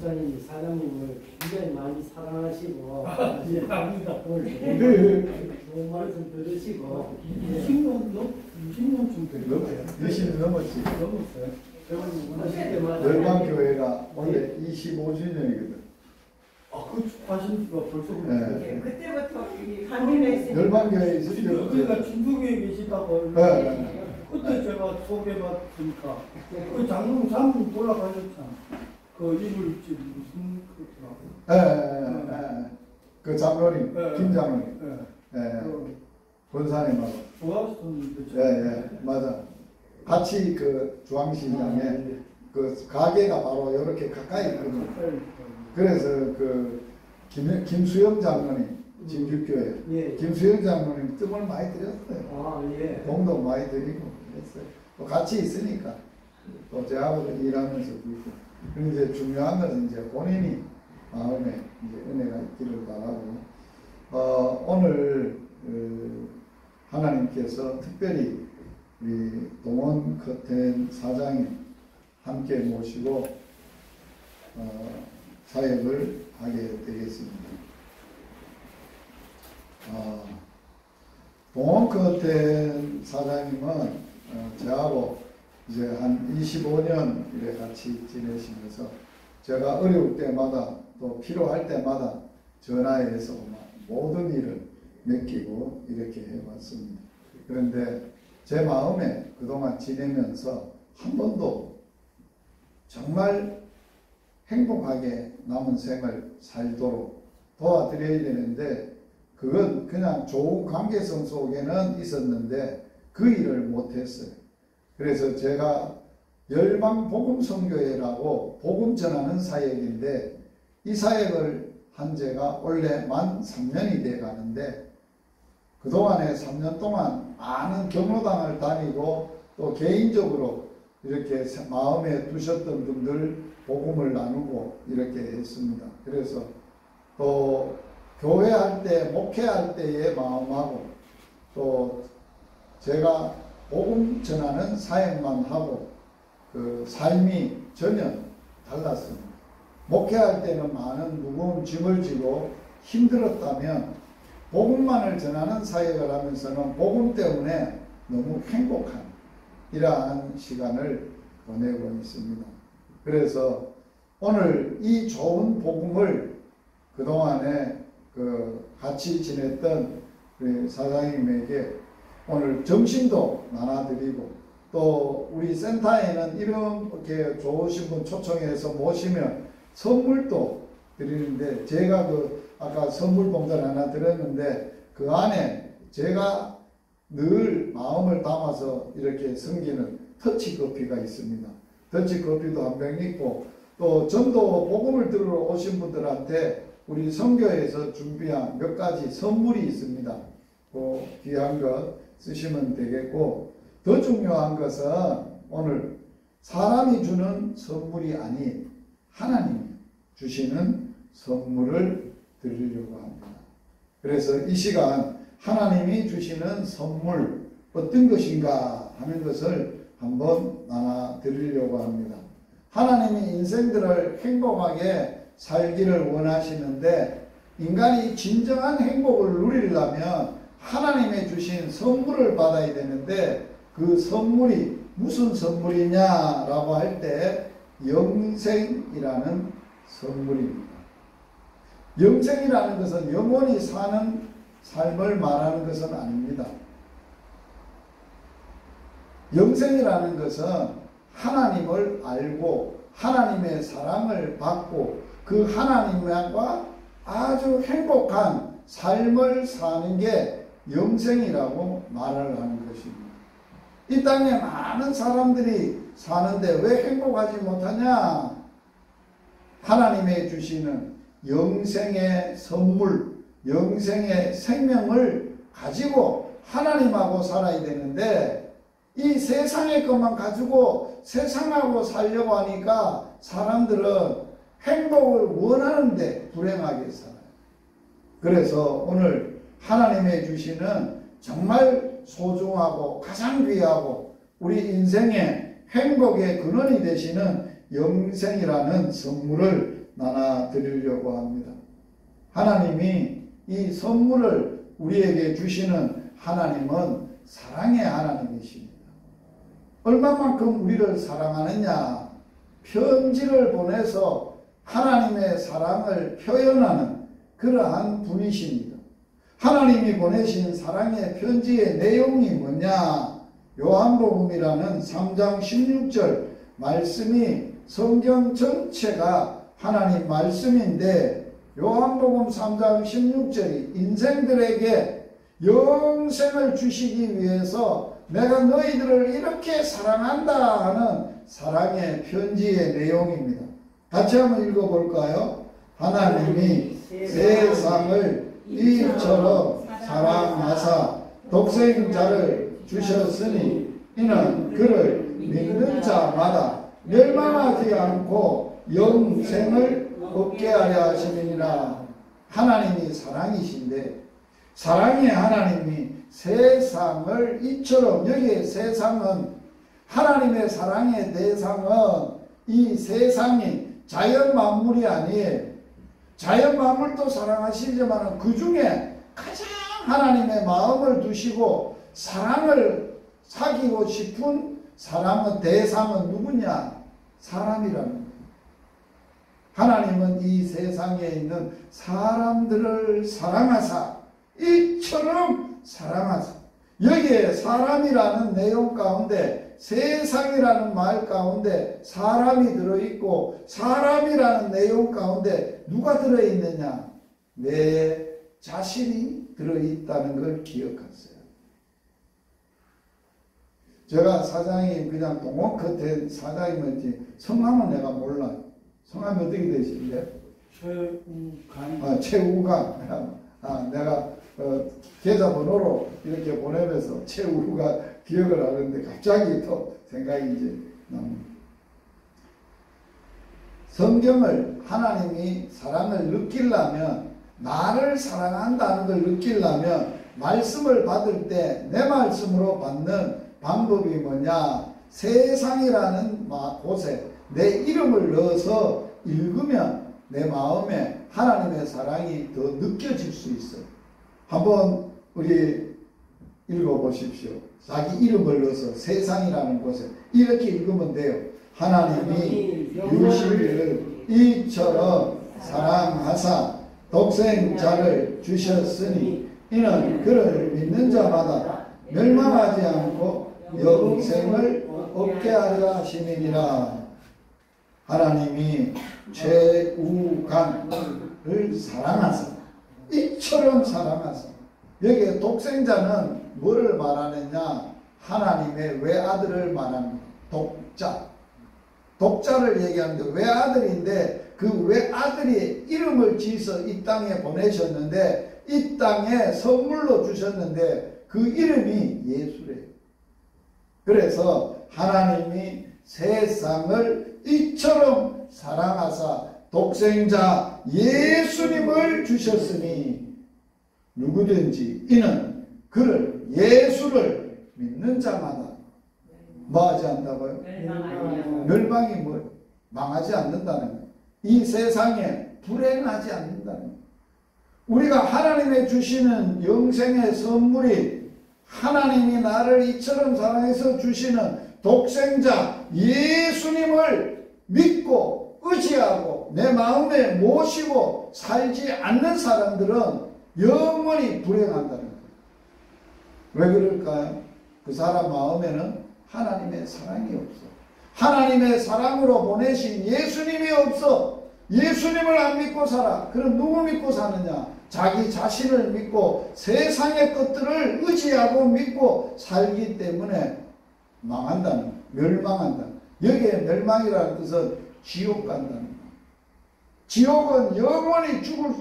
목사님이 사장님을 굉장히 많이 사랑하시고 예, 압니다. 좋은 말씀 들으시고 20년쯤 됐어요. 20년 넘었지. 넘었어요. 하실 때마다 열방교회가 올해 25주년이거든. 그 축하하신 지가 벌써 네. 그때부터 강연에 있으니까 열방교회에 있을 때 여기가 중동에 계시다고 그때 제가 소개받으니까 그 장롱 사모님 돌아가셨잖아. 그 이불집 무슨 그렇더라고. 그 장로님, 김 장로님, 그 본사님하고. 좋았었는데. 맞아. 같이 그 중앙시장에 그 가게가 바로 이렇게 가까이 있거든. 그래서 그 김수영 장로님, 진주교회 김수영 장로님 뜸을 많이 들였어요. 돈도 많이 드리고 했어요. 또 같이 있으니까 또 저하고도 일하면서 있고. 그리고 이제 중요한 것은 이제 본인이 마음에 이제 은혜가 있기를 바라고, 오늘 하나님께서 특별히 우리 동원 커튼 사장님 함께 모시고 사역을 하게 되겠습니다. 동원 커튼 사장님은 저하고 이제 한 25년 이래 같이 지내시면서 제가 어려울 때마다 또 필요할 때마다 전화해서 모든 일을 맡기고 이렇게 해왔습니다. 그런데 제 마음에 그동안 지내면서 한 번도 정말 행복하게 남은 생을 살도록 도와드려야 되는데 그건 그냥 좋은 관계성 속에는 있었는데 그 일을 못했어요. 그래서 제가 열방복음선교회라고 복음 전하는 사역인데 이 사역을 한 지가 원래 만 3년이 돼 가는데 그동안에 3년 동안 많은 경로당을 다니고 또 개인적으로 이렇게 마음에 두셨던 분들 복음을 나누고 이렇게 했습니다. 그래서 또 교회할 때, 목회할 때의 마음하고 또 제가 복음 전하는 사역만 하고 그 삶이 전혀 달랐습니다. 목회할 때는 많은 무거운 짐을 지고 힘들었다면 복음만을 전하는 사역을 하면서는 복음 때문에 너무 행복한 이러한 시간을 보내고 있습니다. 그래서 오늘 이 좋은 복음을 그동안에 같이 지냈던 우리 사장님에게 오늘 점심도 나눠드리고 또 우리 센터에는 이렇게 좋으신 분 초청해서 모시면 선물도 드리는데 제가 아까 선물 봉투를 하나 드렸는데 그 안에 제가 늘 마음을 담아서 이렇게 섬기는 터치커피가 있습니다. 터치커피도 한 병 있고 또 전도 복음을 들으러 오신 분들한테 우리 선교에서 준비한 몇 가지 선물이 있습니다. 그 귀한 것 쓰시면 되겠고 더 중요한 것은 오늘 사람이 주는 선물이 아닌 하나님이 주시는 선물을 드리려고 합니다. 그래서 이 시간 하나님이 주시는 선물 어떤 것인가 하는 것을 한번 나눠 드리려고 합니다. 하나님이 인생들을 행복하게 살기를 원하시는데 인간이 진정한 행복을 누리려면 하나님의 주신 선물을 받아야 되는데 그 선물이 무슨 선물이냐라고 할 때 영생이라는 선물입니다. 영생이라는 것은 영원히 사는 삶을 말하는 것은 아닙니다. 영생이라는 것은 하나님을 알고 하나님의 사랑을 받고 그 하나님과 아주 행복한 삶을 사는 게 영생이라고 말을 하는 것입니다. 이 땅에 많은 사람들이 사는데 왜 행복하지 못하냐? 하나님의 주시는 영생의 선물, 영생의 생명을 가지고 하나님하고 살아야 되는데 이 세상의 것만 가지고 세상하고 살려고 하니까 사람들은 행복을 원하는데 불행하게 살아요. 그래서 오늘 하나님의 주시는 정말 소중하고 가장 귀하고 우리 인생의 행복의 근원이 되시는 영생이라는 선물을 나눠 드리려고 합니다. 하나님이 이 선물을 우리에게 주시는 하나님은 사랑의 하나님이십니다. 얼마만큼 우리를 사랑하느냐? 편지를 보내서 하나님의 사랑을 표현하는 그러한 분이십니다. 하나님이 보내신 사랑의 편지의 내용이 뭐냐? 요한복음이라는 3장 16절 말씀이 성경 전체가 하나님 말씀인데, 요한복음 3장 16절이 인생들에게 영생을 주시기 위해서 내가 너희들을 이렇게 사랑한다 하는 사랑의 편지의 내용입니다. 같이 한번 읽어볼까요? 하나님이 세상을 이처럼 사랑하사 독생자를 주셨으니 이는 그를 믿는 자마다 멸망하지 않고 영생을 얻게 하려 하심이니라. 하나님이 사랑이신데, 사랑의 하나님이 세상을 이처럼, 여기에 세상은, 하나님의 사랑의 대상은 이 세상이 자연 만물이 아니에요. 자연 만물도 사랑하시지만 그 중에 가장 하나님의 마음을 두시고 사랑을 사귀고 싶은 사랑의 대상은 누구냐? 사람이라는 거예요. 하나님은 이 세상에 있는 사람들을 사랑하사 이처럼 사랑하사, 여기에 사람이라는 내용 가운데 세상이라는 말 가운데 사람이 들어있고, 사람이라는 내용 가운데 누가 들어있느냐? 내 자신이 들어있다는 걸 기억하세요. 제가 사장이 그냥 동원 끝에 사장이었지 성함은 내가 몰라요. 성함이 어떻게 되실래요? 최우간. 최우간. 내가 계좌번호로 이렇게 보내면서 최우가 기억을 하는데 갑자기 또 생각이 이제 납니다. 성경을 하나님이 사랑을 느끼려면, 나를 사랑한다는 걸 느끼려면 말씀을 받을 때 내 말씀으로 받는 방법이 뭐냐? 세상이라는 곳에 내 이름을 넣어서 읽으면 내 마음에 하나님의 사랑이 더 느껴질 수 있어요. 한번 우리 읽어보십시오. 자기 이름을 넣어서 세상이라는 곳에 이렇게 읽으면 돼요. 하나님이 유시를 이처럼 사랑하사 독생자를 주셨으니 이는 그를 믿는 자마다 멸망하지 않고 영생을 얻게 하려 하심이니라. 하나님이 최우간을 사랑하사 이처럼 사랑하사, 여기에 독생자는 뭐를 말하느냐? 하나님의 외아들을 말합니다. 독자를 얘기하는데 외아들인데, 그 외아들이 이름을 지어서 이 땅에 보내셨는데, 이 땅에 선물로 주셨는데 그 이름이 예수래요. 그래서 하나님이 세상을 이처럼 사랑하사 독생자 예수님을 주셨으니 누구든지 이는 그를, 예수를 믿는 자마다 뭐하지 않는다고요? 멸망이 뭐예요? 망하지 않는다는 거예요. 이 세상에 불행하지 않는다는 거예요. 우리가 하나님의 주시는 영생의 선물이 하나님이 나를 이처럼 사랑해서 주시는 독생자 예수님을 믿고 의지하고 내 마음에 모시고 살지 않는 사람들은 영원히 불행한다는 거예요. 왜 그럴까요? 그 사람 마음에는 하나님의 사랑이 없어. 하나님의 사랑으로 보내신 예수님이 없어. 예수님을 안 믿고 살아. 그럼 누구 믿고 사느냐? 자기 자신을 믿고 세상의 것들을 의지하고 믿고 살기 때문에 망한다는 거예요. 멸망한다. 여기에 멸망이라는 뜻은 지옥 간다는 거예요. 지옥은 영원히 죽을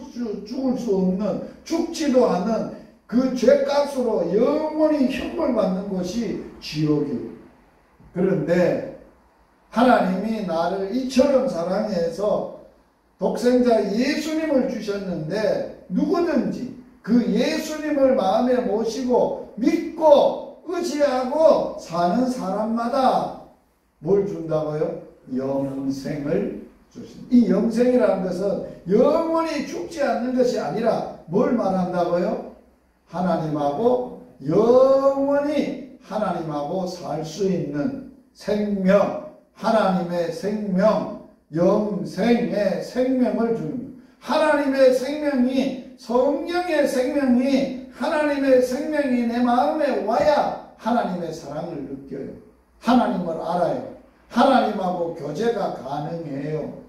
수 없는, 죽지도 않는 그 죄값으로 영원히 형벌 받는 것이 지옥이에요. 그런데 하나님이 나를 이처럼 사랑해서 독생자 예수님을 주셨는데, 누구든지 그 예수님을 마음에 모시고 믿고 의지하고 사는 사람마다 뭘 준다고요? 영생을 주신. 이 영생이라는 것은 영원히 죽지 않는 것이 아니라 뭘 말한다고요? 하나님하고 영원히 하나님하고 살 수 있는 생명, 하나님의 생명, 영생의 생명을 주는, 하나님의 생명이, 성령의 생명이, 하나님의 생명이 내 마음에 와야 하나님의 사랑을 느껴요. 하나님을 알아요. 하나님하고 교제가 가능해요.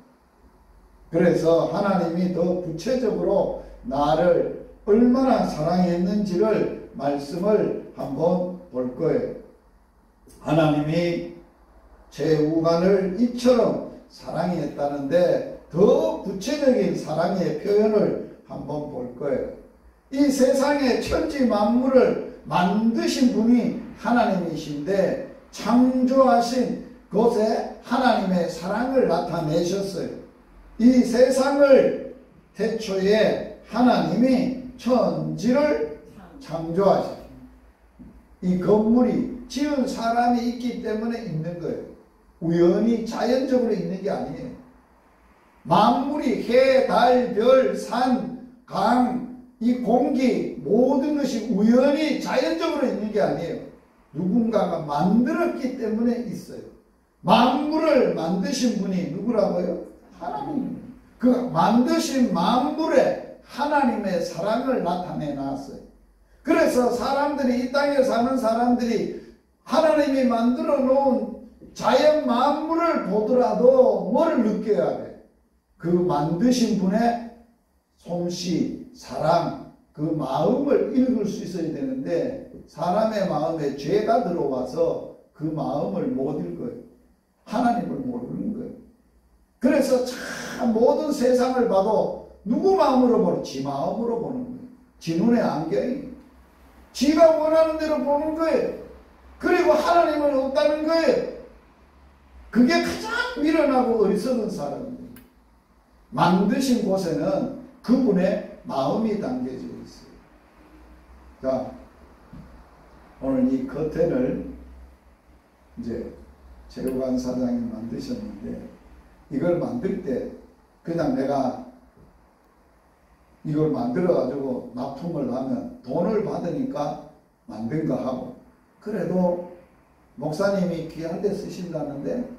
그래서 하나님이 더 구체적으로 나를 얼마나 사랑했는지를 말씀을 한번 볼 거예요. 하나님이 제후관을 이처럼 사랑했다는데 더 구체적인 사랑의 표현을 한번 볼 거예요. 이 세상의 천지 만물을 만드신 분이 하나님이신데 창조하신 곳에 하나님의 사랑을 나타내셨어요. 이 세상을 태초에 하나님이 천지를 창조하셨어요. 이 건물이 지은 사람이 있기 때문에 있는 거예요. 우연히 자연적으로 있는 게 아니에요. 만물이 해, 달, 별, 산, 강, 이 공기 모든 것이 우연히 자연적으로 있는 게 아니에요. 누군가가 만들었기 때문에 있어요. 만물을 만드신 분이 누구라고요? 하나님. 그 만드신 만물에 하나님의 사랑을 나타내 놨어요. 그래서 사람들이, 이 땅에 사는 사람들이 하나님이 만들어 놓은 자연 만물을 보더라도 뭘 느껴야 돼? 그 만드신 분의 솜씨, 사랑, 그 마음을 읽을 수 있어야 되는데 사람의 마음에 죄가 들어와서 그 마음을 못 읽어요. 하나님을 모르는 거예요. 그래서 참 모든 세상을 봐도 누구 마음으로 보는? 지 마음으로 보는 거예요. 지 눈의 안경이. 지가 원하는 대로 보는 거예요. 그리고 하나님은 없다는 거예요. 그게 가장 미련하고 어리석은 사람입니다. 만드신 곳에는 그분의 마음이 담겨져 있어요. 자, 오늘 이 커튼을 이제 제후관 사장이 만드셨는데 이걸 만들 때 그냥 내가 이걸 만들어 가지고 납품을 하면 돈을 받으니까 만든 거 하고, 그래도 목사님이 귀한 데 쓰신다는데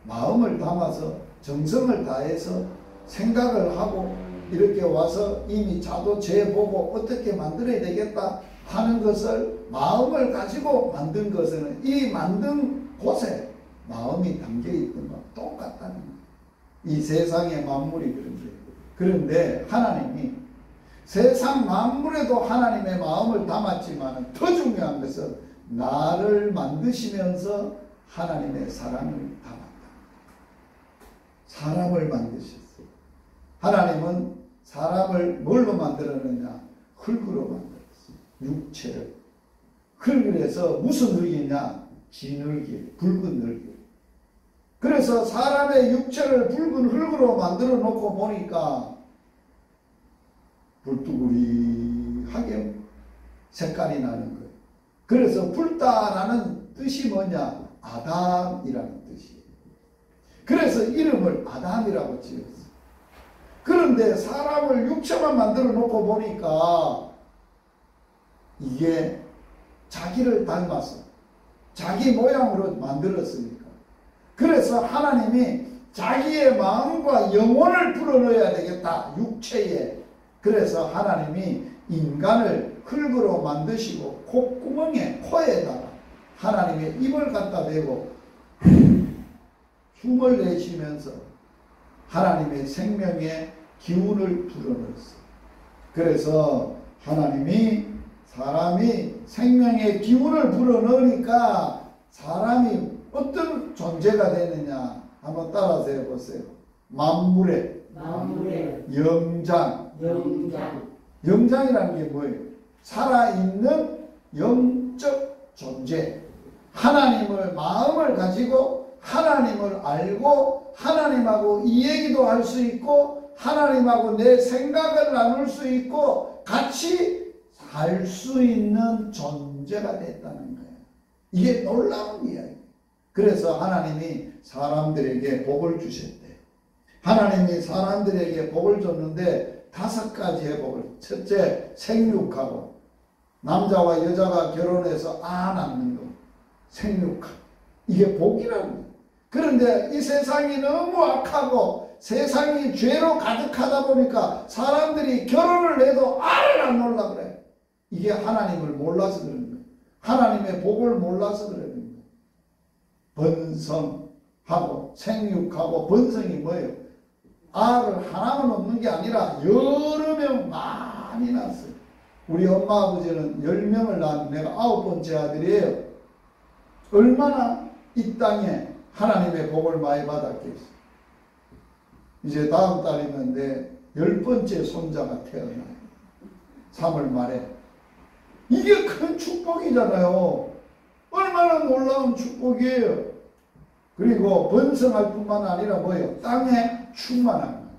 마음을 담아서 정성을 다해서 생각을 하고 이렇게 와서 이미 자도 재보고 어떻게 만들어야 되겠다 하는 것을 마음을 가지고 만든 것은 이 만든 곳에 마음이 담겨있던 것 똑같다는 거예요. 이 세상의 만물이 그런 거예요. 그런데 하나님이 세상 만물에도 하나님의 마음을 담았지만 더 중요한 것은 나를 만드시면서 하나님의 사랑을 담았다. 사람을 만드셨어요. 하나님은 사람을 뭘로 만들었느냐? 흙으로 만들었어요. 육체를. 흙에서 무슨 흙이냐? 진흙이, 붉은 흙이. 그래서 사람의 육체를 붉은 흙으로 만들어 놓고 보니까 불뚜구리하게 색깔이 나는 거예요. 그래서 붉다라는 뜻이 뭐냐? 아담이라는 뜻이에요. 그래서 이름을 아담이라고 지었어요. 그런데 사람을 육체만 만들어 놓고 보니까 이게 자기를 닮아서 자기 모양으로 만들었으니까. 그래서 하나님이 자기의 마음과 영혼을 불어넣어야 되겠다, 육체에. 그래서 하나님이 인간을 흙으로 만드시고 콧구멍에, 코에다가 하나님의 입을 갖다 대고 숨을 내쉬면서 하나님의 생명의 기운을 불어넣었어요. 그래서 하나님이 사람이 생명의 기운을 불어넣으니까 사람이 어떤 존재가 되느냐 한번 따라서 해보세요. 만물의 영장. 영장이라는 게 뭐예요? 살아있는 영적 존재. 하나님을 마음을 가지고 하나님을 알고 하나님하고 이 얘기도 할 수 있고 하나님하고 내 생각을 나눌 수 있고 같이 살 수 있는 존재가 됐다는 거예요. 이게 놀라운 이야기예요. 그래서 하나님이 사람들에게 복을 주셨대. 하나님이 사람들에게 복을 줬는데 5가지의 복을. 첫째, 생육하고 남자와 여자가 결혼해서 낳는 거. 생육하고. 이게 복이라는 거예요. 그런데 이 세상이 너무 악하고 세상이 죄로 가득하다 보니까 사람들이 결혼을 해도 알을 안 놓으려고 그래. 이게 하나님을 몰라서 그런 거예요. 하나님의 복을 몰라서 그런 거예요. 번성하고 생육하고, 번성이 뭐예요? 알을 하나만 놓는 게 아니라 여러 명 많이 낳았어요. 우리 엄마 아버지는 10명을 낳은 내가 9번째 아들이에요. 얼마나 이 땅에 하나님의 복을 많이 받았겠어요. 이제 다음 달이면 내 10번째 손자가 태어나요. 3월 말에. 이게 큰 축복이잖아요. 얼마나 놀라운 축복이에요. 그리고 번성할 뿐만 아니라 뭐예요? 땅에 충만한 거예요.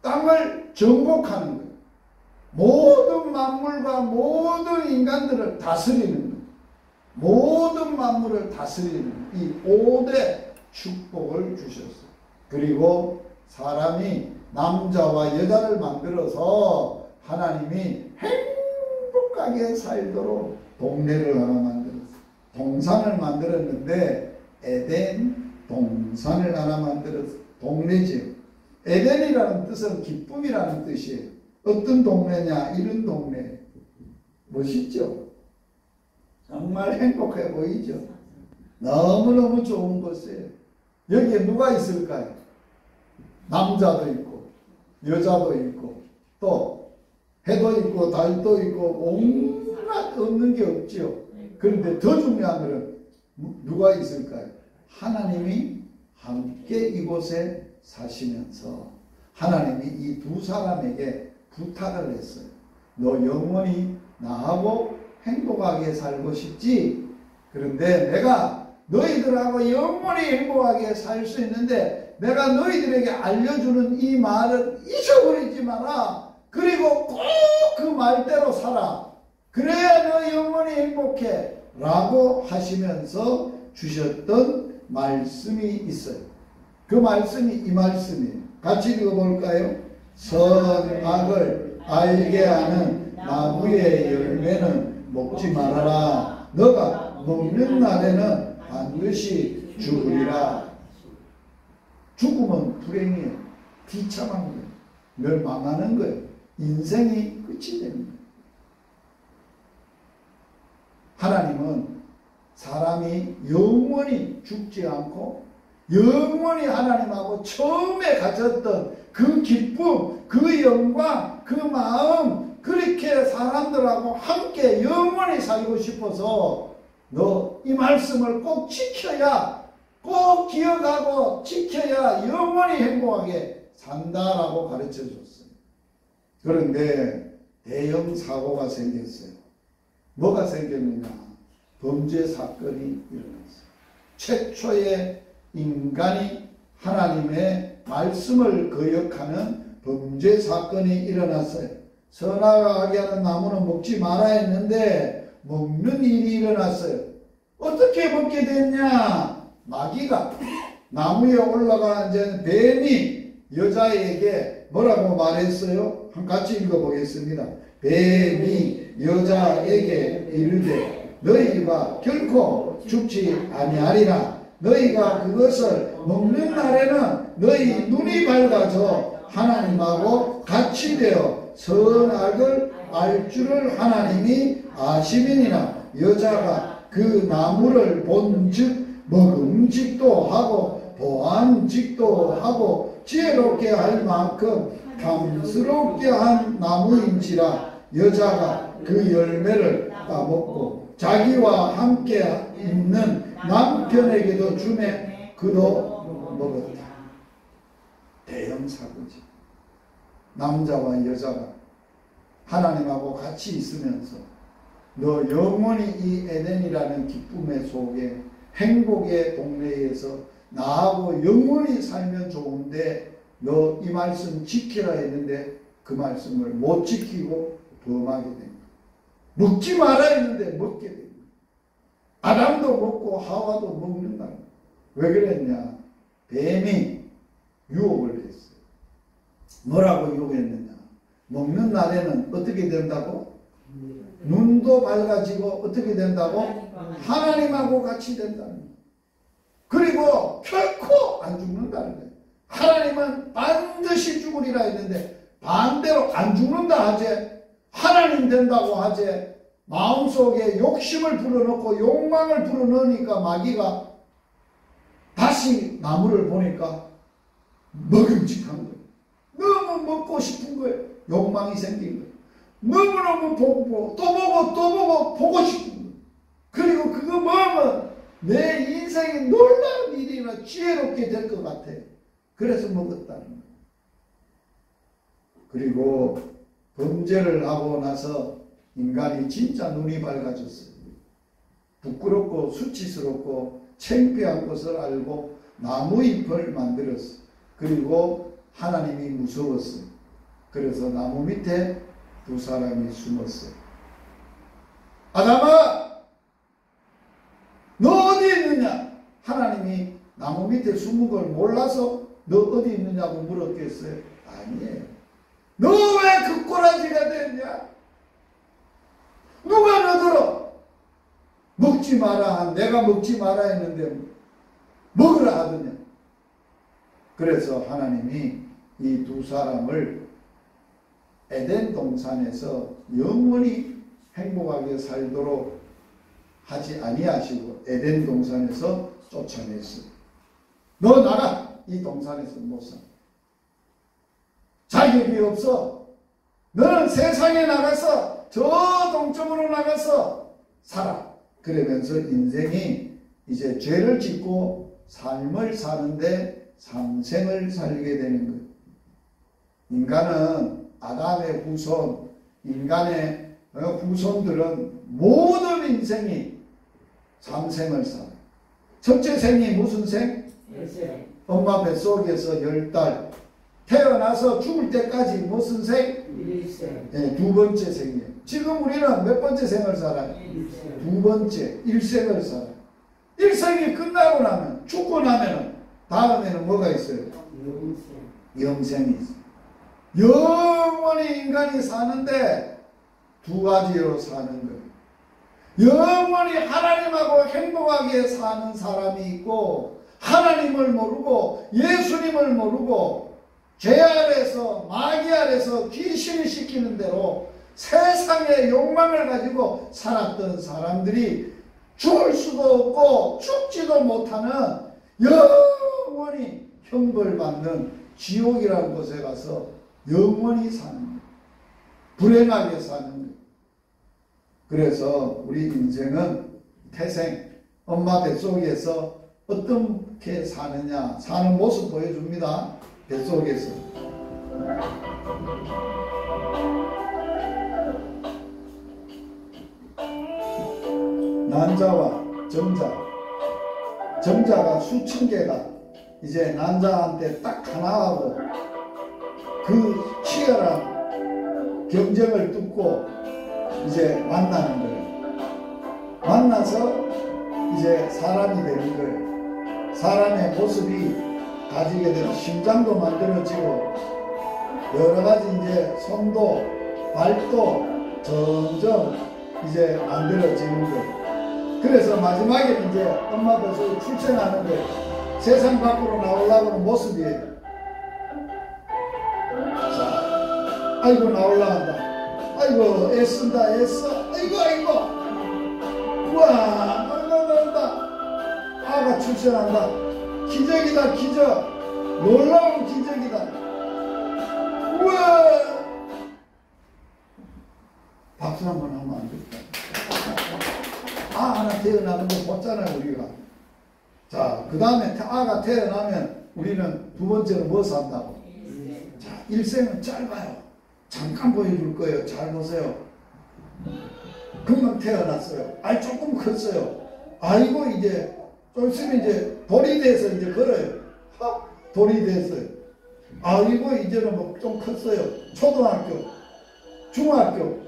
땅을 정복하는 거예요. 모든 만물과 모든 인간들을 다스리는 거예요. 모든 만물을 다스리는 이 5대 축복을 주셨어요. 그리고 사람이 남자와 여자를 만들어서 하나님이 행복하게 살도록 동네를 하나 만들었어요. 동산을 만들었는데 에덴 동산을 하나 만들어서 동네지요. 에덴이라는 뜻은 기쁨이라는 뜻이에요. 어떤 동네냐? 이런 동네. 멋있죠? 정말 행복해 보이죠? 너무너무 좋은 곳이에요. 여기에 누가 있을까요? 남자도 있고 여자도 있고 또 해도 있고 달도 있고 온갖 없는 게 없지요. 그런데 더 중요한 것은 누가 있을까요? 하나님이 함께 이곳에 사시면서 하나님이 이 두 사람에게 부탁을 했어요. 너 영원히 나하고 행복하게 살고 싶지? 그런데 내가 너희들하고 영원히 행복하게 살 수 있는데 내가 너희들에게 알려주는 이 말은 잊어버리지 마라. 그리고 꼭 그 말대로 살아. 그래야 너 영원히 행복해. 라고 하시면서 주셨던 말씀이 있어요. 그 말씀이 이 말씀이에요. 같이 읽어볼까요? 선악을 알게 하는 나무의 열매는 먹지 말아라. 너가 먹는 날에는 반드시 죽으리라. 죽으면 불행이에요. 비참한 거예요. 멸망하는 거예요. 인생이 끝이 되는 거예요. 하나님은 사람이 영원히 죽지 않고 영원히 하나님하고 처음에 가졌던 그 기쁨, 그 영광, 그 마음, 그렇게 사람들하고 함께 영원히 살고 싶어서 너 이 말씀을 꼭 지켜야, 꼭 기억하고 지켜야 영원히 행복하게 산다라고 가르쳐 줬어요. 그런데 대형 사고가 생겼어요. 뭐가 생겼느냐? 범죄 사건이 일어났어요. 최초의 인간이 하나님의 말씀을 거역하는 범죄 사건이 일어났어요. 선악하게 하는 나무는 먹지 말아야 했는데 먹는 일이 일어났어요. 어떻게 먹게 됐냐? 마귀가 나무에 올라가 앉은 뱀이 여자에게 뭐라고 말했어요? 같이 읽어보겠습니다. 뱀이 여자에게 이르되 너희가 결코 죽지 아니하리라. 너희가 그것을 먹는 날에는 너희 눈이 밝아져 하나님하고 같이 되어 선악을 알 줄을 하나님이 아심이니라. 여자가 그 나무를 본즉 먹음직도 하고 보암직도 하고 지혜롭게 할 만큼 탐스럽게 한 나무인지라. 여자가 그 열매를 따먹고 자기와 함께 있는 남편에게도 주매 그도 먹었다. 대형 사고지. 남자와 여자가 하나님하고 같이 있으면서 너 영원히 이 에덴이라는 기쁨의 속에 행복의 동네에서 나하고 영원히 살면 좋은데 너 이 말씀 지키라 했는데 그 말씀을 못 지키고 범하게 된 거야. 먹지 말아 했는데 먹게 된 거야. 아담도 먹고 하와도 먹는다. 왜 그랬냐? 뱀이 유혹을 했어요. 뭐라고 요구했느냐? 먹는 날에는 어떻게 된다고? 눈도 밝아지고 어떻게 된다고? 하나님하고 같이 된다는 거예요. 그리고 결코 안 죽는다는 거예요. 하나님은 반드시 죽으리라 했는데 반대로 안 죽는다 하지, 하나님 된다고 하지, 마음속에 욕심을 불어넣고 욕망을 불어넣으니까 마귀가 다시 나무를 보니까 먹음직한 거예요. 너무 먹고 싶은 거예요. 욕망이 생긴 거예요. 너무너무 보고 또 보고 또 보고 보고 싶은 거예요. 그리고 그거 먹으면 내 인생이 놀라운 일이나 지혜롭게 될 것 같아요. 그래서 먹었다는 거예요. 그리고 범죄를 하고 나서 인간이 진짜 눈이 밝아졌어요. 부끄럽고 수치스럽고 창피한 것을 알고 나무잎을 만들었어요. 그리고 하나님이 무서웠어요. 그래서 나무 밑에 두 사람이 숨었어요. 아담아, 너 어디 있느냐? 하나님이 나무 밑에 숨은 걸 몰라서 너 어디 있느냐고 물었겠어요? 아니에요. 너 왜 그 꼬라지가 됐냐? 누가 너더러 먹지 마라, 내가 먹지 마라 했는데 먹으라 하더냐? 그래서 하나님이 이 두 사람을 에덴 동산에서 영원히 행복하게 살도록 하지 아니하시고 에덴 동산에서 쫓아냈어요. 너 나가! 이 동산에서 못 살아. 자격이 없어. 너는 세상에 나가서 저 동쪽으로 나가서 살아. 그러면서 인생이 이제 죄를 짓고 삶을 사는데 삼생을 살게 되는 거예요. 인간은 아담의 후손, 인간의 후손들은 모든 인생이 삼생을 살아요. 첫째 생이 무슨 생? 엄마 뱃속에서 10달 태어나서 죽을 때까지 무슨 생? 네, 두 번째 생이에요. 지금 우리는 몇 번째 생을 살아요? 두 번째, 일생을 살아요. 일생이 끝나고 나면, 죽고 나면 다음에는 뭐가 있어요? 영생이 있어요. 영원히 인간이 사는데 두 가지로 사는 거예요. 영원히 하나님하고 행복하게 사는 사람이 있고, 하나님을 모르고 예수님을 모르고 죄 아래서 마귀 아래서 귀신이 시키는 대로 세상의 욕망을 가지고 살았던 사람들이 죽을 수도 없고 죽지도 못하는 영원히 형벌받는 지옥이라는 곳에 가서 영원히 사는 거예요. 불행하게 사는 거예요. 그래서 우리 인생은 태생, 엄마 뱃속에서 어떻게 사느냐, 사는 모습 보여줍니다. 뱃속에서. 난자와 정자, 정자가 수천 개가 이제 난자한테 딱 하나 하고 그 치열한 경쟁을 뚫고 이제 만나는 거예요. 만나서 이제 사람이 되는 거예요. 사람의 모습이 가지게 되는 심장도 만들어지고 여러 가지 이제 손도 발도 점점 이제 만들어지는 거예요. 그래서 마지막에 이제 엄마 뱃속에 출생하는 거예요. 세상 밖으로 나오려고 하는 모습이에요. 자, 아이고 나오려고 한다. 아이고 애쓴다 애써. 아이고 아이고. 우와 나온다. 아가 출생한다. 기적이다 기적. 놀라운 기적이다. 우와. 박수 한번 하면 안 될까? 아 하나 태어나는 거 봤잖아요 우리가. 자, 그 다음에 아가 태어나면 우리는 두 번째로 뭐 산다고? 자, 일생은 짧아요. 잠깐 보여줄 거예요. 잘 보세요. 금방 태어났어요. 아이 조금 컸어요. 아이고 이제 좀 있으면 이제 돌이 돼서 이제 걸어요. 돌이 됐어요. 아이고 이제는 뭐 좀 컸어요. 초등학교, 중학교,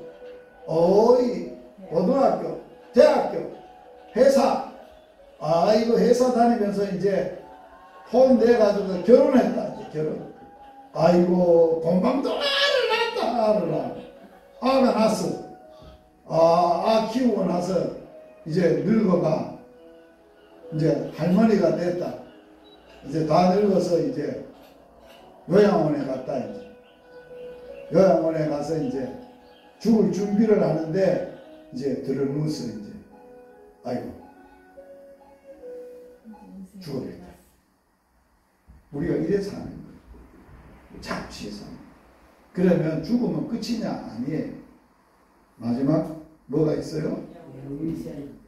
고등학교, 대학교, 회사. 아이고 회사 다니면서 이제 폰 내가지고 결혼했다. 이제 결혼. 아이고 공방도 알을 낳았다. 알을 낳아. 아가 낳았어. 아 키우고 나서 이제 늙어가 이제 할머니가 됐다. 이제 다 늙어서 이제 요양원에 갔다. 이제 요양원에 가서 이제 죽을 준비를 하는데 이제 들어누웠어. 이제 아이고 죽어버렸다. 우리가 이래 사는 거예요. 잡치 사는 거예요. 그러면 죽으면 끝이냐? 아니에요. 마지막 뭐가 있어요?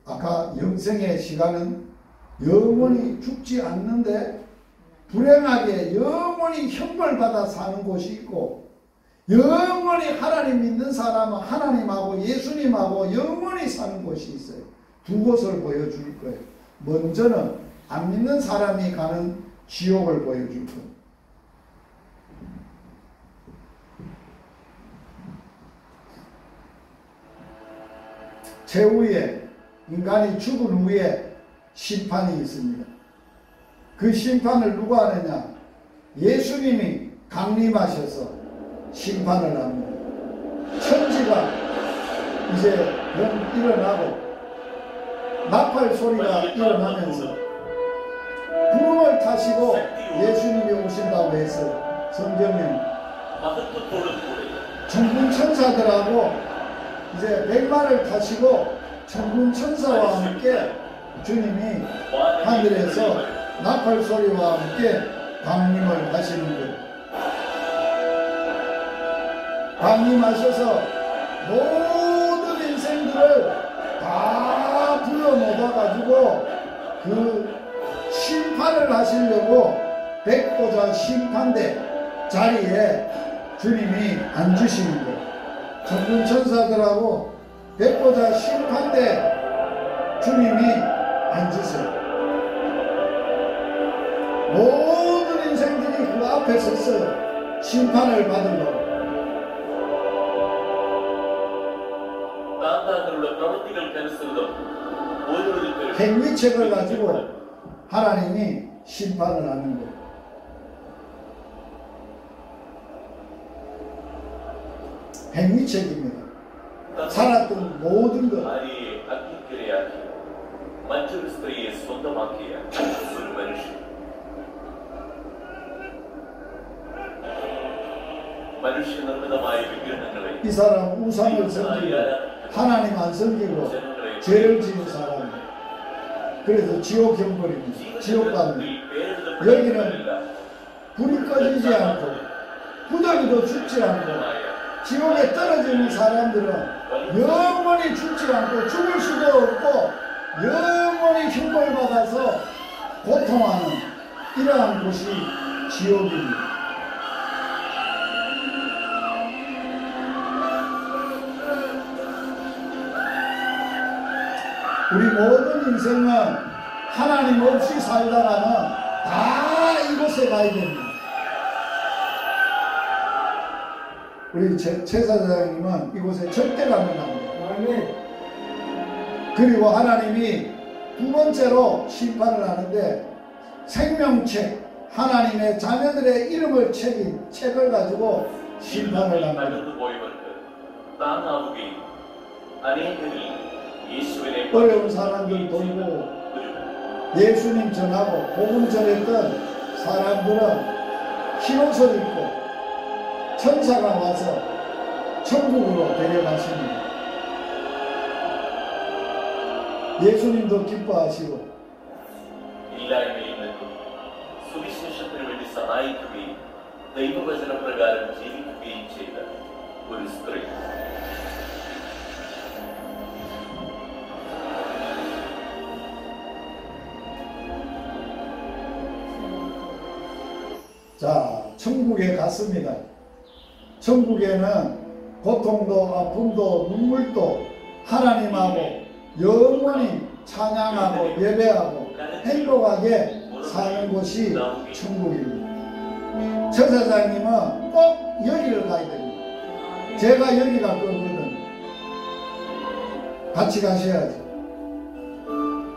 아까 영생의 시간은 영원히 죽지 않는데 불행하게 영원히 형벌받아 사는 곳이 있고, 영원히 하나님 믿는 사람은 하나님하고 예수님하고 영원히 사는 곳이 있어요. 두 곳을 보여줄 거예요. 먼저는 안 믿는 사람이 가는 지옥을 보여줄 거예요. 최후에 인간이 죽은 후에 심판이 있습니다. 그 심판을 누가 하느냐? 예수님이 강림하셔서 심판을 합니다. 천지가 이제 일어나고 나팔 소리가 일어나면서 구름을 타시고 예수님이 오신다고 해서 성경에 천군 천사들하고 이제 백마를 타시고 천군 천사와 함께 주님이 하늘에서 나팔 소리와 함께 강림을 하시는 거예요. 강림하셔서 모든 인생들을 다 불러 모아가지고 그 심판을 하시려고 백보자 심판대 자리에 주님이 앉으시는 거예요. 천군 천사들하고 백보자 심판대 주님이 앉으세요. 모든 인생들이 그 앞에 섰어요. 심판을 받으려고. 행위책을 가지고 하나님이 심판을 하는 거예요. 행위책입니다. 살았던 모든 것. 이 사람 우상을 섬기고 하나님 안 섬기고 죄를 지은 사람. 그래서 지옥 형벌입니다. 지옥 가는. 여기는 불이 꺼지지 않고 구더기도 죽지 않고 지옥에 떨어지는 사람들은 영원히 죽지 않고 죽을 수도 없고 영원히 형벌받아서 고통하는 이러한 곳이 지옥입니다. 우리 모든 인생은 하나님 없이 살다가는 다 이곳에 가야 됩니다. 우리 최 사장님은 이곳에 절대 가면 안 돼요. 그리고 하나님이 두 번째로 심판을 하는데 생명책, 하나님의 자녀들의 이름을 책인 책을 가지고 심판을 합니다. 어려운 사람들 돌고 예수님 전하고 복음 전했던 사람들은 흰옷을 입고 천사가 와서 천국으로 데려가십니다. 예수님도 기뻐하시고 സുവിശേഷത്തിന് വേണ്ടി സഹായിക്കുകയും ദൈവവചന പ്രകാരം ജീവിക്കുകയും ചെയ്ത ഒരു സ്ത്രീ. 자, 천국에 갔습니다. 천국에는 고통도 아픔도 눈물도 하나님하고 영원히 찬양하고 예배하고 행복하게 사는 곳이 천국입니다. 저 사장님은 꼭 여기를 가야 됩니다. 제가 여기 갈 거거든. 같이 가셔야지.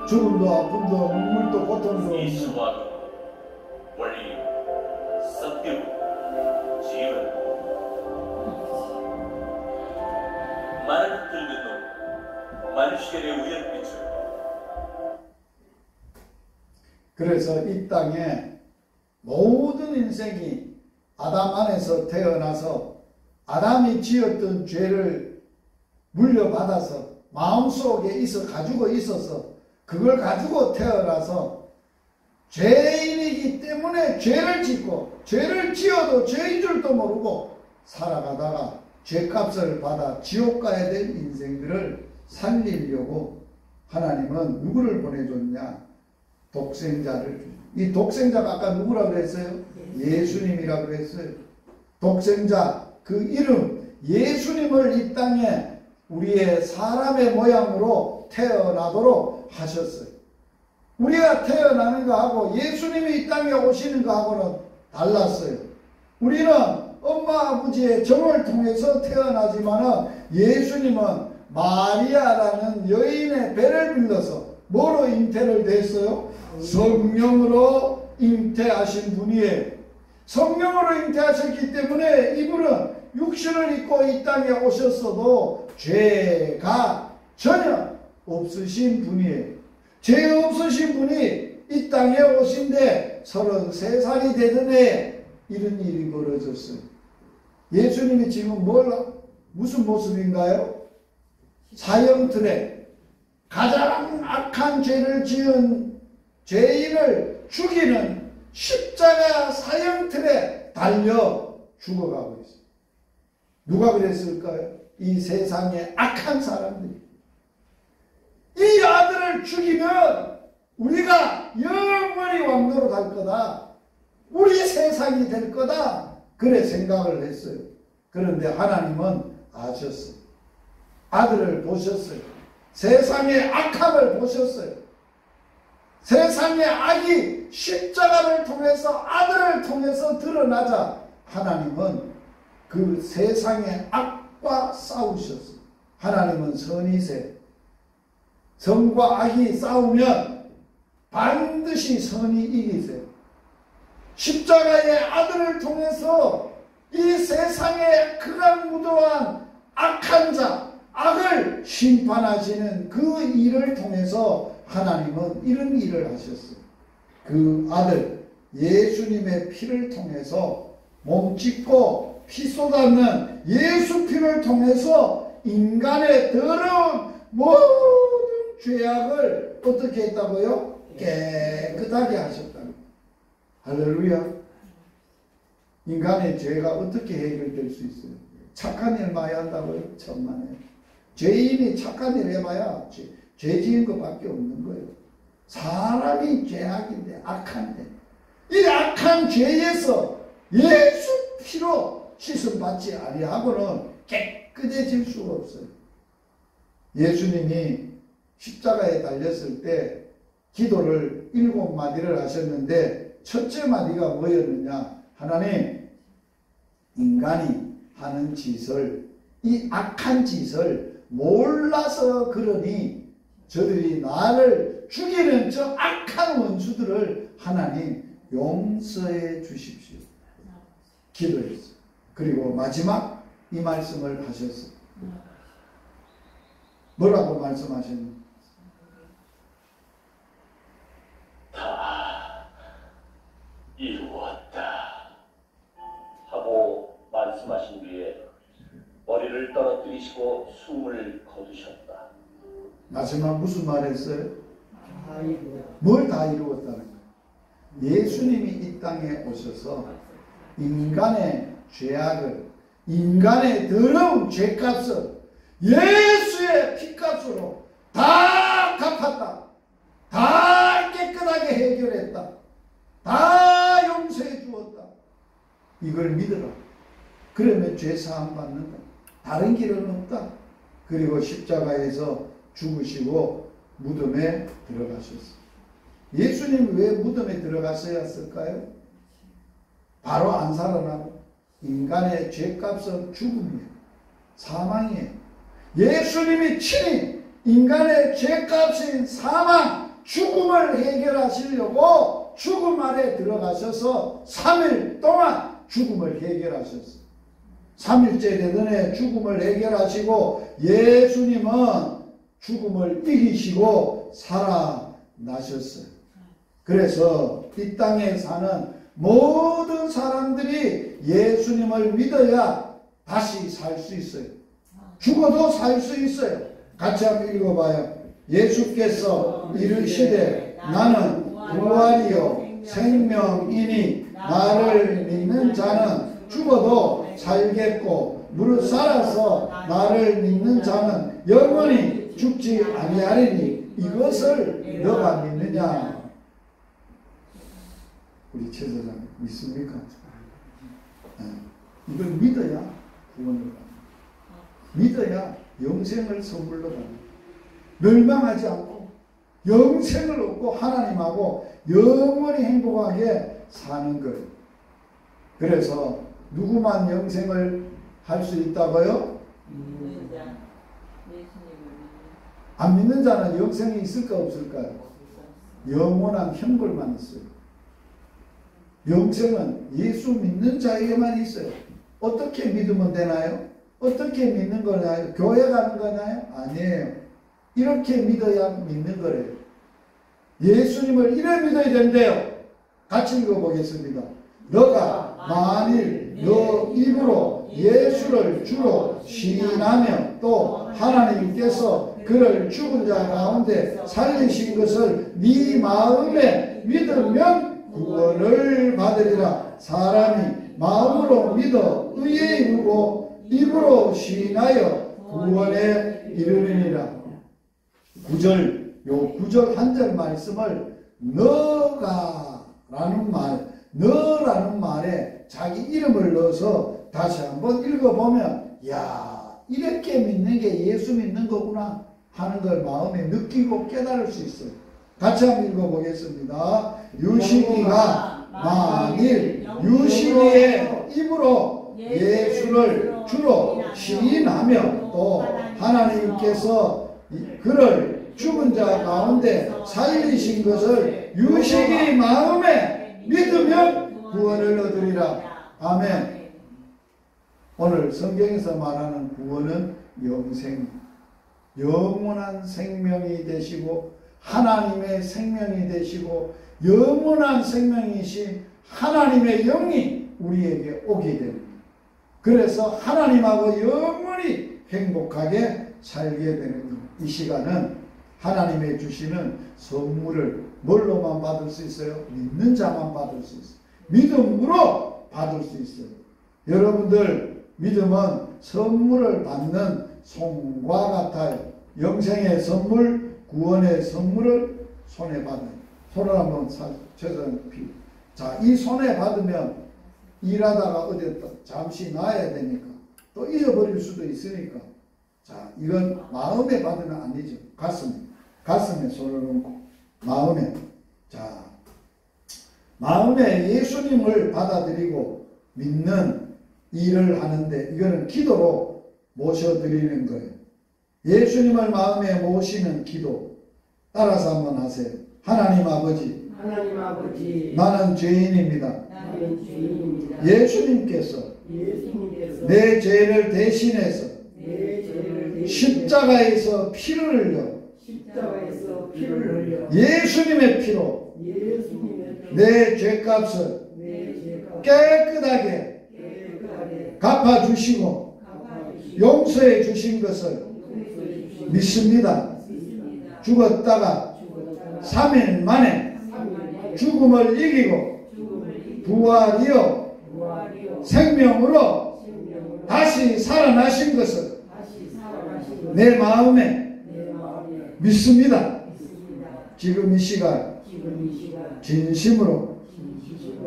죽음도 아픔도 눈물도 고통도 없는 യേശുവാകുന്നു വഴിയും സത്യവും 시계의 우연빛을. 그래서 이 땅에 모든 인생이 아담 안에서 태어나서 아담이 지었던 죄를 물려받아서 마음속에 가지고 있어서 그걸 가지고 태어나서 죄인이기 때문에 죄를 짓고 죄를 지어도 죄인 줄도 모르고 살아가다가 죄값을 받아 지옥 가야 될 인생들을 살리려고 하나님은 누구를 보내줬냐? 독생자를. 이 독생자가 아까 누구라고 그랬어요? 예수님이라고 그랬어요. 독생자, 그 이름 예수님을 이 땅에 우리의 사람의 모양으로 태어나도록 하셨어요. 우리가 태어나는 거하고 예수님이 이 땅에 오시는 거하고는 달랐어요. 우리는 엄마 아버지의 정을 통해서 태어나지만 예수님은 마리아라는 여인의 배를 빌려서 뭐로 잉태를 됐어요? 성령으로 잉태하신 분이에요. 성령으로 잉태하셨기 때문에 이분은 육신을 입고 이 땅에 오셨어도 죄가 전혀 없으신 분이에요. 죄 없으신 분이 이 땅에 오신데 33살이 되던 해에 이런 일이 벌어졌어요. 예수님이 지금 무슨 모습인가요? 사형틀에 가장 악한 죄를 지은 죄인을 죽이는 십자가 사형틀에 달려 죽어가고 있어요. 누가 그랬을까요? 이 세상의 악한 사람들이. 이 아들을 죽이면 우리가 영원히 왕노로 갈 거다. 우리 세상이 될 거다. 그래 생각을 했어요. 그런데 하나님은 아셨어요. 아들을 보셨어요. 세상의 악함을 보셨어요. 세상의 악이 십자가를 통해서 아들을 통해서 드러나자 하나님은 그 세상의 악과 싸우셨어요. 하나님은 선이세요. 선과 악이 싸우면 반드시 선이 이기세요. 십자가의 아들을 통해서 이 세상에 극악무도한 악한 자, 악을 심판하시는 그 일을 통해서 하나님은 이런 일을 하셨어요. 그 아들 예수님의 피를 통해서 몸짓고 피 쏟았는 예수 피를 통해서 인간의 더러운 모든 죄악을 어떻게 했다고요? 깨끗하게 하셨다는. 할렐루야. 인간의 죄가 어떻게 해결될 수 있어요? 착한 일 많이 한다고요? 천만에. 죄인이 착한 일 해봐야 죄 지은 것밖에 없는 거예요. 사람이 죄악인데 악한데 이 악한 죄에서 예수 피로 씻음받지 아니하고는 깨끗해질 수가 없어요. 예수님이 십자가에 달렸을 때 기도를 7마디를 하셨는데 첫째 마디가 뭐였느냐? 하나님, 인간이 하는 짓을, 이 악한 짓을 몰라서 그러니 저들이 나를 죽이는 저 악한 원수들을 하나님 용서해 주십시오. 기도했어요. 그리고 마지막 이 말씀을 하셨어요. 뭐라고 말씀하셨는지. 다 이루었다 하고 말씀하신 뒤에 머리를 떨어뜨리시고 숨을 거두셨다. 마지막 무슨 말 했어요? 뭘 다 이루었다는 거예요? 예수님이 이 땅에 오셔서 인간의 죄악을, 인간의 더러운 죄값을 예수의 피값으로 다 갚았다. 다 깨끗하게 해결했다. 다 용서해 주었다. 이걸 믿어라. 그러면 죄 사함 받는다. 다른 길은 없다. 그리고 십자가에서 죽으시고 무덤에 들어가셨어요. 예수님 왜 무덤에 들어갔어야 했을까요? 바로 안 살아나고 인간의 죄값은 죽음이에요. 사망이에요. 예수님이 친히 인간의 죄값인 사망, 죽음을 해결하시려고 죽음 아래 들어가셔서 3일 동안 죽음을 해결하셨어요. 3일째 되던 해 죽음을 해결하시고 예수님은 죽음을 이기시고 살아나셨어요. 그래서 이 땅에 사는 모든 사람들이 예수님을 믿어야 다시 살 수 있어요. 죽어도 살 수 있어요. 같이 한번 읽어봐요. 예수께서 이르시되 나는 부활이요 생명이니 나를 믿는 자는 죽어도 살겠고 무릇 살아서 나를 믿는 자는 영원히 죽지 아니하리니 이것을 너가 믿느냐? 우리 제사장 믿습니까? 이걸 믿어야 구원을 받는, 믿어야 영생을 선물로 받는, 멸망하지 않고 영생을 얻고 하나님하고 영원히 행복하게 사는 거예요. 그래서 누구만 영생을 할 수 있다고요? 안 믿는 자는 영생이 있을까 없을까요? 영원한 형벌만 있어요. 영생은 예수 믿는 자에게만 있어요. 어떻게 믿으면 되나요? 어떻게 믿는 거냐요? 교회 가는 거냐요? 아니에요. 이렇게 믿어야 믿는 거래요. 예수님을 이래 믿어야 된대요. 같이 읽어보겠습니다. 너가 만일 너 입으로 예수를 주로 시인하며 또 하나님께서 그를 죽은 자 가운데 살리신 것을 네 마음에 믿으면 구원을 받으리라. 사람이 마음으로 믿어 의에 이르고 입으로 시인하여 구원에 이르리니라. 9절, 요 9절 한 절 말씀을 너가 라는 말, 너라는 말에 자기 이름을 넣어서 다시 한번 읽어보면 야, 이렇게 믿는 게 예수 믿는 거구나 하는 걸 마음에 느끼고 깨달을 수 있어요. 같이 한번 읽어보겠습니다. 유식이가 만일 유식이의 입으로 예수를 주로 시인하며 또 하나님께서 그를 죽은 자 가운데 살리신 것을 유식이 마음에 믿으면 구원을 얻으리라. 아멘. 오늘 성경에서 말하는 구원은 영생, 영원한 생명이 되시고 하나님의 생명이 되시고 영원한 생명이신 하나님의 영이 우리에게 오게 됩니다. 그래서 하나님하고 영원히 행복하게 살게 되는 겁니다. 이 시간은 하나님의 주시는 선물을 뭘로만 받을 수 있어요? 믿는 자만 받을 수 있어요. 믿음으로 받을 수 있어요. 여러분들 믿음은 선물을 받는 송과 같아요. 영생의 선물, 구원의 선물을 손에 받아요. 손을 한번 최선 피. 자, 이 손에 받으면 일하다가 어디에 잠시 놔야 되니까 또 잊어버릴 수도 있으니까. 자, 이건 마음에 받으면 안 되죠. 가슴에 손을 얹고 마음에. 자, 마음에 예수님을 받아들이고 믿는 일을 하는데 이거는 기도로 모셔드리는 거예요. 예수님을 마음에 모시는 기도 따라서 한번 하세요. 하나님 아버지, 하나님 아버지, 나는 죄인입니다. 나는 죄인입니다. 예수님께서 내 죄를 대신해서 십자가에서 피를 흘려 예수님의 피로 내 죄값을 깨끗하게 갚아주시고 용서해 주신 것을 믿습니다. 죽었다가 3일 만에 죽음을 이기고 부활이요 생명으로 다시 살아나신 것을 내 마음에 믿습니다. 지금 이 시간 진심으로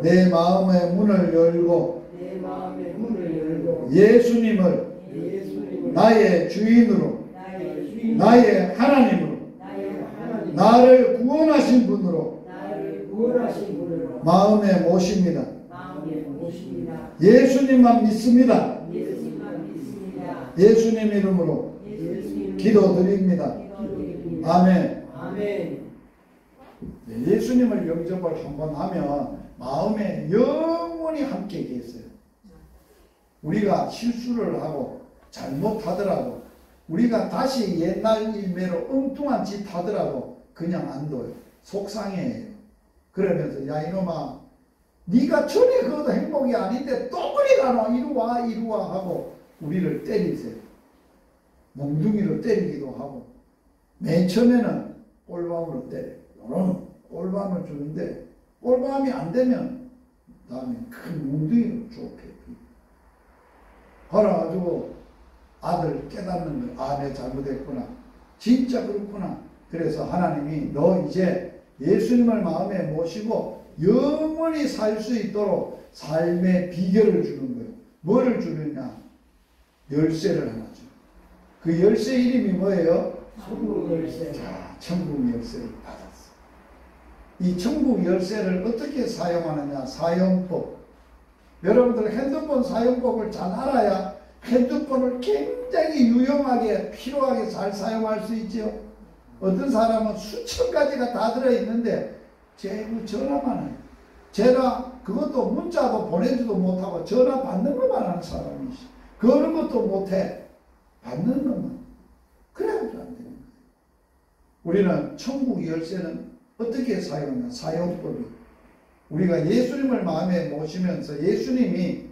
내 마음의 문을 열고 예수님을 나의 주인으로 나의 하나님으로 나를 구원하신 분으로 마음에 모십니다. 예수님만 믿습니다. 예수님 이름으로 기도드립니다. 아멘. 예수님을 영접을 한번 하면 마음에 영원히 함께 계세요. 우리가 실수를 하고 잘못하더라도 우리가 다시 옛날 일매로 엉뚱한 짓 하더라도 그냥 안 둬요. 속상해요. 그러면서 야 이놈아 네가 전에 그것도 행복이 아닌데 또 그리 가노 이리 와 하고 우리를 때리세요. 몽둥이로 때리기도 하고 맨 처음에는 꼴밤으로 때려요. 너는 꼴밤을 주는데 꼴밤이 안 되면 다음에 큰 몽둥이로 좁혀요. 그래가지고 아들 깨닫는 거예요. 아, 내가 잘못했구나. 진짜 그렇구나. 그래서 하나님이 너 이제 예수님을 마음에 모시고 영원히 살 수 있도록 삶의 비결을 주는 거예요. 뭐를 주느냐? 열쇠를 하나 줘요. 그 열쇠 이름이 뭐예요? 천국 열쇠. 자, 천국 열쇠를 받았어. 이 천국 열쇠를 어떻게 사용하느냐? 사용법. 여러분들 핸드폰 사용법을 잘 알아야 핸드폰을 굉장히 유용하게 필요하게 잘 사용할 수 있죠. 어떤 사람은 수천 가지가 다 들어있는데 제구 전화만 해요. 전화 그것도 문자도 보내지도 못하고 전화 받는 것만 하는 사람이시. 그런 것도 못해. 받는 것만. 그래가지고 안 되는 거예요. 우리는 천국 열쇠는 어떻게 사용하냐? 사용법이. 우리가 예수님을 마음에 모시면서 예수님이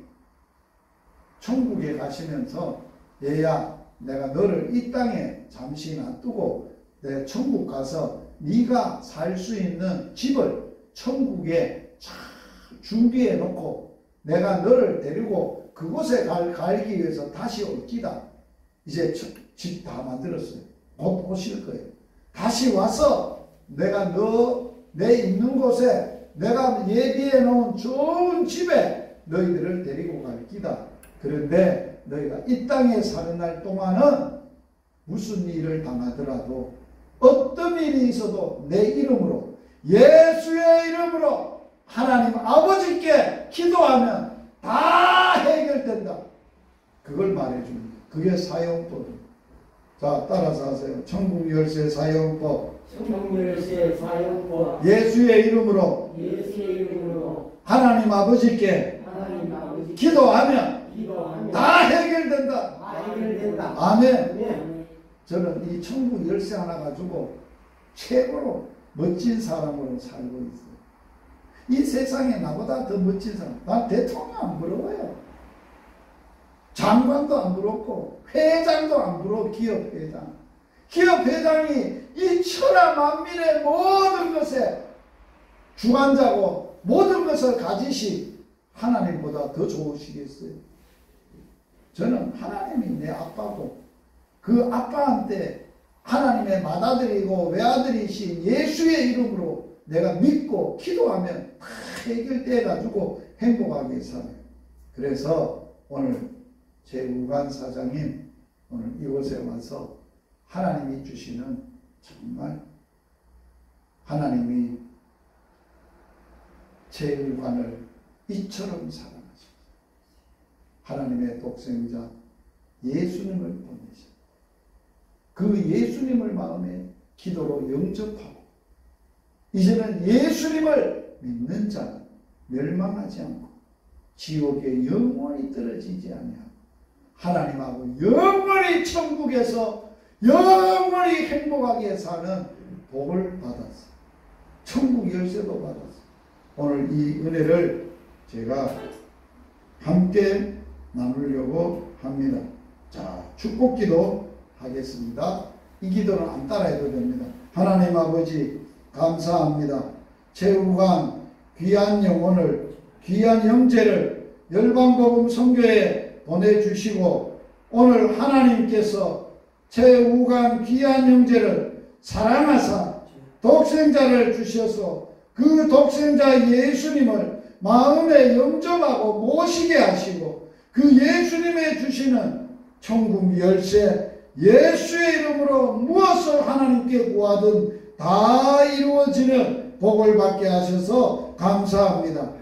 천국에 가시면서 얘야 내가 너를 이 땅에 잠시 놔두고 내 천국 가서 네가 살 수 있는 집을 천국에 잘 준비해 놓고 내가 너를 데리고 그곳에 가기 위해서 다시 올 기다. 이제 집 다 만들었어요. 곧 오실 거예요. 다시 와서 내가 내 있는 곳에 내가 예비해 놓은 좋은 집에 너희들을 데리고 갈 기다. 그런데 너희가 이 땅에 사는 날 동안은 무슨 일을 당하더라도 어떤 일이 있어도 내 이름으로 예수의 이름으로 하나님 아버지께 기도하면 다 해결된다. 그걸 말해주는 거예요. 그게 사용법입니다. 자, 따라서 하세요. 천국 열쇠 사용법. 천국 열쇠 사용법. 예수의 이름으로 예수의 이름으로 하나님 아버지께 하나님 아버지 기도하면 기도하면 다 해결된다. 다 해결된다. 아멘. 아멘. 저는 이 천국 열쇠 하나 가지고 최고로 멋진 사람으로 살고 있어요. 이 세상에 나보다 더 멋진 사람. 난 대통령 안 부러워요. 장관도 안 부럽고 회장도 안 부러워. 기업 회장. 기업 회장이 이 천하 만민의 모든 것에 주관자고 모든 것을 가지시 하나님보다 더 좋으시겠어요? 저는 하나님이 내 아빠고 그 아빠한테 하나님의 맏아들이고 외아들이신 예수의 이름으로 내가 믿고 기도하면 다 해결돼 가지고 행복하게 살아요. 그래서 오늘 제5관 사장님 오늘 이곳에 와서 하나님이 주시는 정말 하나님이 제1관을 이처럼 사랑하십니다. 하나님의 독생자 예수님을 보내셨다. 그 예수님을 마음에 기도로 영접하고 이제는 예수님을 믿는 자는 멸망하지 않고 지옥에 영원히 떨어지지 아니하고 하나님하고 영원히 천국에서 영원히 행복하게 사는 복을 받았어. 천국 열쇠도 받았어. 오늘 이 은혜를 제가 함께 나누려고 합니다. 자, 축복기도 하겠습니다. 이 기도는 안 따라해도 됩니다. 하나님 아버지 감사합니다. 제5관 귀한 영혼을 귀한 형제를 열방복음 선교에 보내주시고 오늘 하나님께서 제5관 귀한 형제를 사랑하사 독생자를 주셔서 그 독생자 예수님을 마음에 영접하고 모시게 하시고 그 예수님의 주시는 천국 열쇠 예수의 이름으로 무엇을 하나님께 구하든 다 이루어지는 복을 받게 하셔서 감사합니다.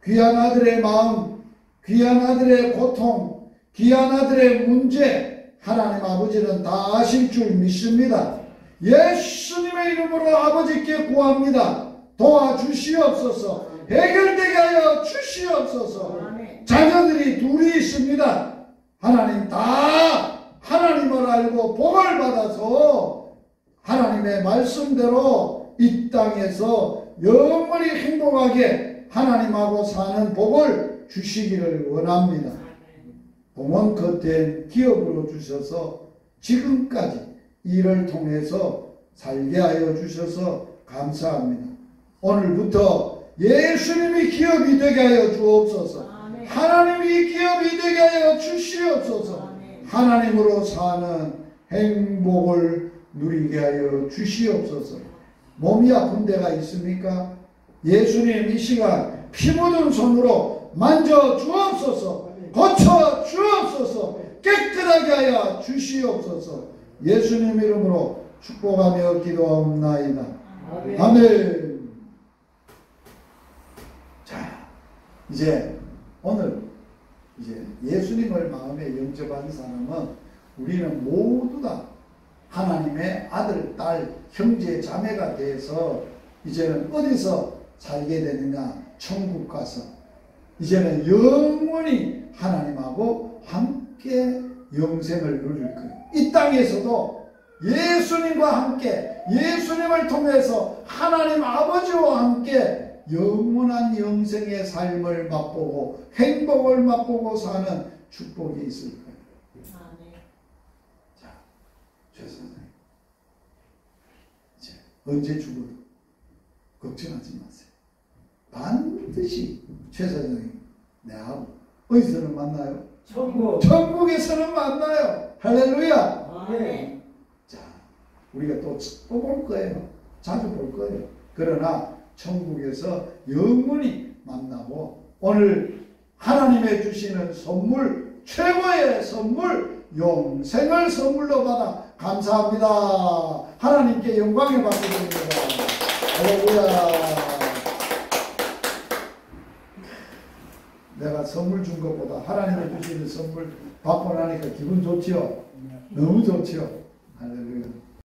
귀한 아들의 마음, 귀한 아들의 고통, 귀한 아들의 문제 하나님 아버지는 다 아실 줄 믿습니다. 예수님의 이름으로 아버지께 구합니다. 도와주시옵소서. 해결되게 하여 주시옵소서. 자녀들이 둘이 있습니다. 하나님 다 하나님을 알고 복을 받아서 하나님의 말씀대로 이 땅에서 영원히 행복하게 하나님하고 사는 복을 주시기를 원합니다. 봉헌 겉된 기업으로 주셔서 지금까지 이를 통해서 살게 하여 주셔서 감사합니다. 오늘부터 예수님이 기업이 되게 하여 주옵소서. 하나님이 기업이 되게 하여 주시옵소서. 하나님으로 사는 행복을 누리게 하여 주시옵소서. 몸이 아픈 데가 있습니까? 예수님 이 시간 피 묻은 손으로 만져 주옵소서. 고쳐 주옵소서. 깨끗하게 하여 주시옵소서. 예수님 이름으로 축복하며 기도하옵나이다. 아멘. 자, 이제 오늘 이제 예수님을 마음에 영접한 사람은 우리는 모두 다 하나님의 아들, 딸, 형제, 자매가 돼서 이제는 어디서 살게 되느냐? 천국 가서 이제는 영원히 하나님하고 함께 영생을 누릴 거예요. 이 땅에서도 예수님과 함께 예수님을 통해서 하나님 아버지와 함께 영원한 영생의 삶을 맛보고 행복을 맛보고 사는 축복이 있을 거예요. 자, 최 선생님 이제 언제 죽어도 걱정하지 마세요. 반드시 최 선생님 내하고 어디서는 만나요? 천국에서는 만나요. 할렐루야. 아멘. 자, 우리가 또 볼 거예요. 자주 볼 거예요. 그러나 천국에서 영원히 만나고 오늘 하나님의 주시는 선물, 최고의 선물, 영생을 선물로 받아 감사합니다. 하나님께 영광을 받게 됩니다. 할렐루야. 내가 선물 준 것보다 하나님의 주시는 선물 받고 나니까 기분 좋지요? 너무 좋지요?